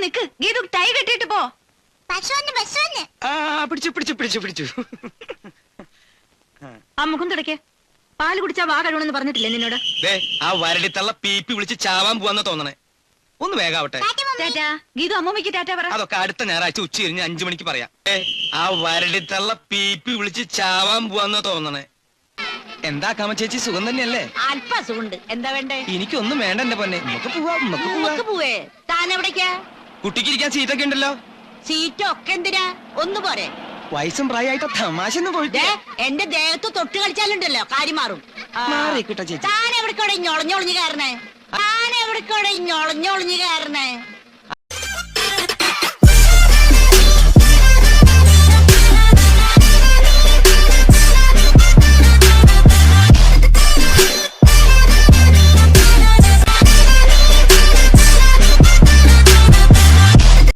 നിക്ക് Geethu tie കെട്ടിട്ട് പോ. പിടിച്ചു പിടിച്ചു പിടിച്ചു പിടിച്ചു. ആ മുഖം തുടക്കേ. പാല് കുടിച്ചാ വാ കഴിവണെന്ന് പറഞ്ഞിട്ടില്ലേ നിന്നോട്? ആ വരടിത്തള്ള പീപ്പി വിളിച്ച് ചാവാൻ പോവാന്ന് തോന്നണേ. ഒന്ന് വേഗാവട്ടെ. ഗീതു അമ്മൂമ്മക്ക് ടാറ്റ പറ. അതൊക്കെ അടുത്ത ഞായറാഴ്ച ഉച്ച കഴിഞ്ഞ് 5 മണിക്ക് പറയാം. ആ വരടിത്തള്ള പീപ്പി വിളിച്ച് ചാവാൻ പോവാന്ന് തോന്നണേ. എന്താ കാമ ചേച്ചി, സുഖം തന്നെയല്ലേ? അല്പ സുഖണ്ട്. എന്താ വേണ്ടേ? എനിക്കൊന്നും വേണ്ട എന്റെ പൊന്നെ. നമുക്ക് പോവേ. താൻ എവിടേക്കാ? കുട്ടിക്ക് ഇരിക്കാൻ സീറ്റൊക്കെ ഉണ്ടല്ലോ. സീറ്റൊക്കെ എന്തിനാ? ഒന്ന് പോരെ. വയസ്സും പ്രായമായിട്ട് തമാശ ഒന്നും പോയിട്ട് എന്റെ ദേഹത്ത് തൊട്ട് കളിച്ചാലുണ്ടല്ലോ കാര്യം മാറും. മാറിക്കിട്ട ചേച്ചി. താൻ എവിടേക്കോടെ ഞൊളഞ്ഞൊളിഞ്ഞ് കയറണേ? താൻ എവിടേക്കോടെ ഞൊളഞ്ഞൊളിഞ്ഞ് കയറണേ?